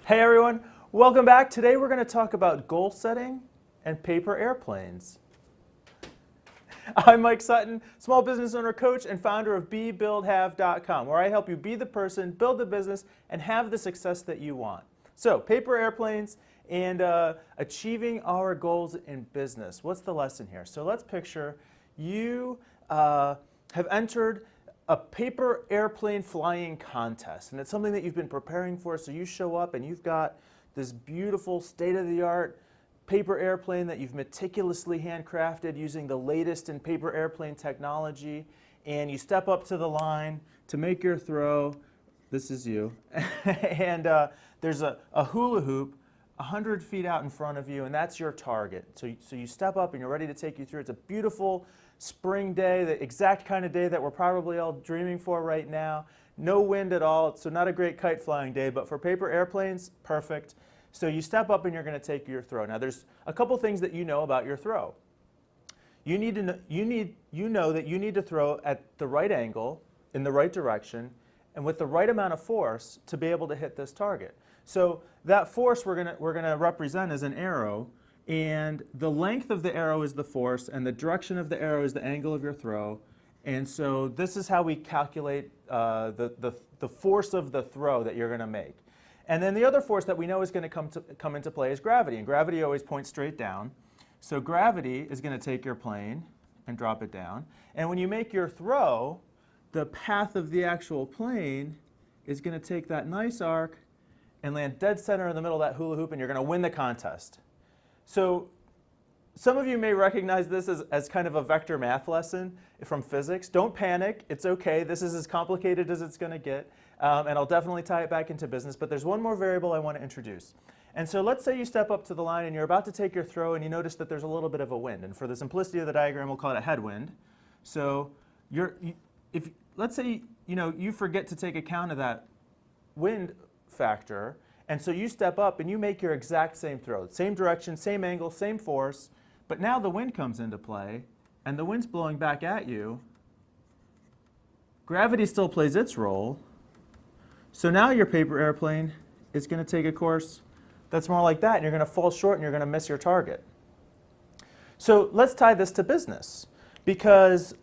Hey everyone, welcome back. Today we're going to talk about goal setting and paper airplanes. I'm Mike Sutton, small business owner, coach, and founder of BeBuildHave.com, where I help you be the person, build the business, and have the success that you want. So, paper airplanes and achieving our goals in business. What's the lesson here? So let's picture you have entered a paper airplane flying contest, and it's something that you've been preparing for. So you show up and you've got this beautiful state-of-the-art paper airplane that you've meticulously handcrafted using the latest in paper airplane technology, and you step up to the line to make your throw. This is you. And there's a hula hoop 100 feet out in front of you, and that's your target. So you step up and you're ready to take you through. It's a beautiful spring day, the exact kind of day that we're probably all dreaming for right now. No wind at all, so not a great kite flying day, but for paper airplanes, perfect. So you step up and you're going to take your throw. Now there's a couple things that you know about your throw. You know that you need to throw at the right angle, in the right direction, and with the right amount of force to be able to hit this target. So that force we're going to represent as an arrow, and the length of the arrow is the force, and the direction of the arrow is the angle of your throw. And so this is how we calculate the force of the throw that you're going to make. And then the other force that we know is going to come into play is gravity, and gravity always points straight down. So gravity is going to take your plane and drop it down. And when you make your throw, the path of the actual plane is going to take that nice arc and land dead center in the middle of that hula hoop, and you're going to win the contest. So some of you may recognize this as kind of a vector math lesson from physics. Don't panic. It's okay. This is as complicated as it's going to get. And I'll definitely tie it back into business. But there's one more variable I want to introduce. And so let's say you step up to the line and you're about to take your throw and you notice that there's a little bit of a wind. And for the simplicity of the diagram, we'll call it a headwind. So let's say you forget to take account of that wind factor. And so you step up and you make your exact same throw. Same direction, same angle, same force. But now the wind comes into play, and the wind's blowing back at you. Gravity still plays its role. So now your paper airplane is going to take a course that's more like that, and you're going to fall short and you're going to miss your target. So let's tie this to business, because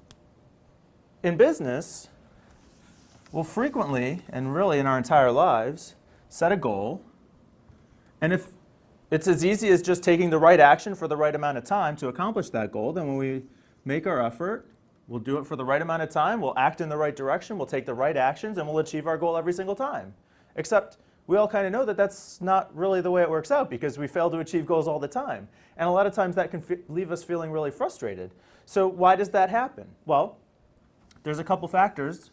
in business, we'll frequently, and really in our entire lives, set a goal, and if it's as easy as just taking the right action for the right amount of time to accomplish that goal, then when we make our effort, we'll do it for the right amount of time, we'll act in the right direction, we'll take the right actions, and we'll achieve our goal every single time. Except we all kind of know that that's not really the way it works out, because we fail to achieve goals all the time. And a lot of times that can leave us feeling really frustrated. So why does that happen? Well, there's a couple factors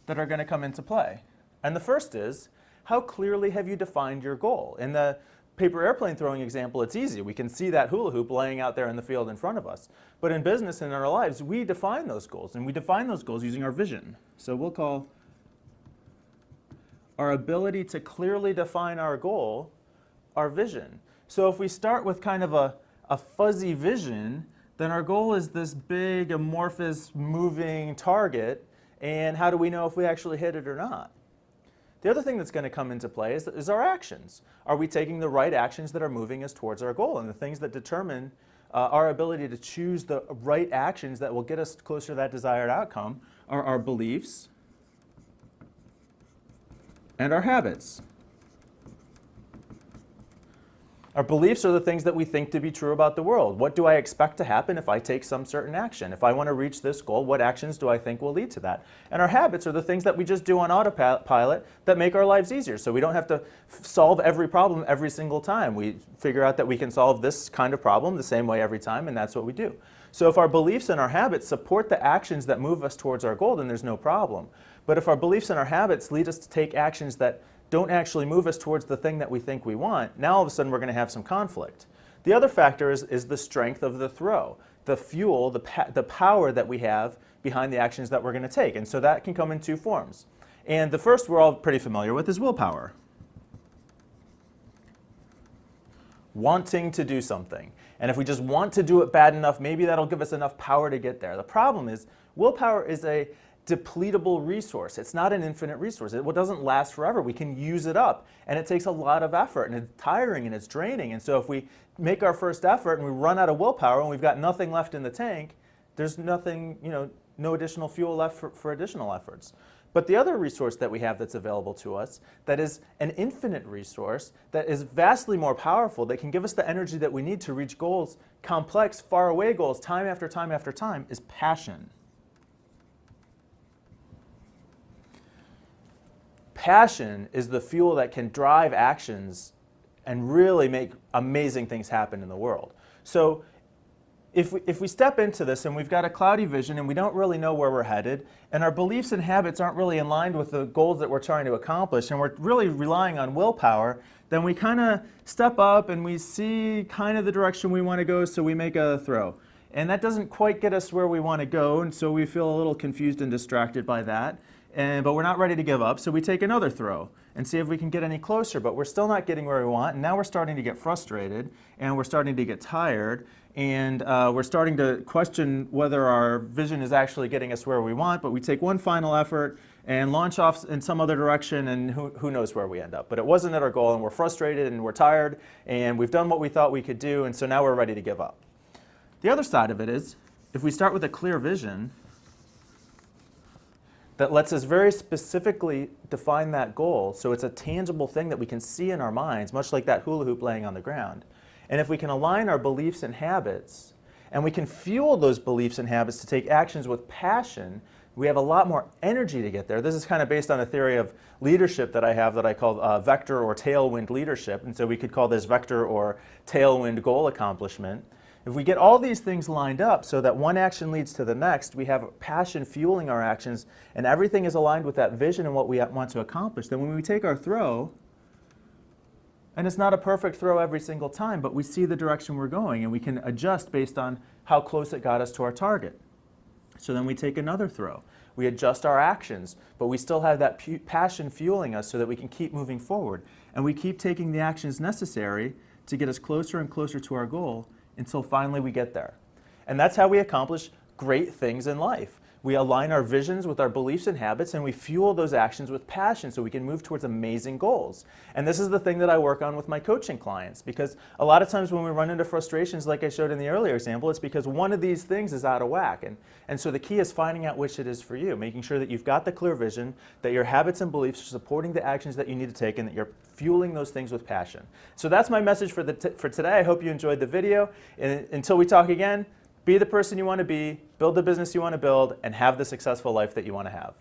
that are going to come into play. And the first is, how clearly have you defined your goal? In the paper airplane throwing example, it's easy. We can see that hula hoop laying out there in the field in front of us. But in business and in our lives, we define those goals, and we define those goals using our vision. So we'll call our ability to clearly define our goal our vision. So if we start with kind of a fuzzy vision, then our goal is this big, amorphous, moving target, and how do we know if we actually hit it or not? The other thing that's going to come into play is our actions. Are we taking the right actions that are moving us towards our goal? And the things that determine our ability to choose the right actions that will get us closer to that desired outcome are our beliefs and our habits. Our beliefs are the things that we think to be true about the world. What do I expect to happen if I take some certain action? If I want to reach this goal, what actions do I think will lead to that? And our habits are the things that we just do on autopilot that make our lives easier. So we don't have to solve every problem every single time. We figure out that we can solve this kind of problem the same way every time, and that's what we do. So if our beliefs and our habits support the actions that move us towards our goal, then there's no problem. But if our beliefs and our habits lead us to take actions that don't actually move us towards the thing that we think we want, now all of a sudden we're going to have some conflict. The other factor is the strength of the throw, the fuel, the power that we have behind the actions that we're going to take. And so that can come in two forms. And the first we're all pretty familiar with is willpower. Wanting to do something. And if we just want to do it bad enough, maybe that'll give us enough power to get there. The problem is willpower is depletable resource. It's not an infinite resource. It doesn't last forever. We can use it up, and it takes a lot of effort, and it's tiring, and it's draining. And so if we make our first effort and we run out of willpower and we've got nothing left in the tank, there's nothing, no additional fuel left for additional efforts. But the other resource that we have that's available to us, that is an infinite resource, that is vastly more powerful, that can give us the energy that we need to reach goals, complex, faraway goals, time after time after time, is passion. Passion is the fuel that can drive actions and really make amazing things happen in the world. So if we step into this and we've got a cloudy vision and we don't really know where we're headed, and our beliefs and habits aren't really in line with the goals that we're trying to accomplish, and we're really relying on willpower, then we kind of step up and we see kind of the direction we want to go, so we make a throw. And that doesn't quite get us where we want to go, and so we feel a little confused and distracted by that. But we're not ready to give up, so we take another throw and see if we can get any closer, but we're still not getting where we want, and now we're starting to get frustrated, and we're starting to get tired, and we're starting to question whether our vision is actually getting us where we want, but we take one final effort and launch off in some other direction, and who knows where we end up. But it wasn't at our goal, and we're frustrated, and we're tired, and we've done what we thought we could do, and so now we're ready to give up. The other side of it is, if we start with a clear vision that lets us very specifically define that goal, so it's a tangible thing that we can see in our minds, much like that hula hoop laying on the ground. And if we can align our beliefs and habits, and we can fuel those beliefs and habits to take actions with passion, we have a lot more energy to get there. This is kind of based on a theory of leadership that I have that I call vector or tailwind leadership, and so we could call this vector or tailwind goal accomplishment. If we get all these things lined up so that one action leads to the next, we have passion fueling our actions, and everything is aligned with that vision and what we want to accomplish, then when we take our throw, and it's not a perfect throw every single time, but we see the direction we're going, and we can adjust based on how close it got us to our target. So then we take another throw. We adjust our actions, but we still have that passion fueling us so that we can keep moving forward. And we keep taking the actions necessary to get us closer and closer to our goal until finally we get there. And that's how we accomplish great things in life. We align our visions with our beliefs and habits, and we fuel those actions with passion so we can move towards amazing goals. And this is the thing that I work on with my coaching clients, because a lot of times when we run into frustrations, like I showed in the earlier example, it's because one of these things is out of whack. And so the key is finding out which it is for you, making sure that you've got the clear vision, that your habits and beliefs are supporting the actions that you need to take, and that you're fueling those things with passion. So that's my message for today. I hope you enjoyed the video. And until we talk again, be the person you want to be, build the business you want to build, and have the successful life that you want to have.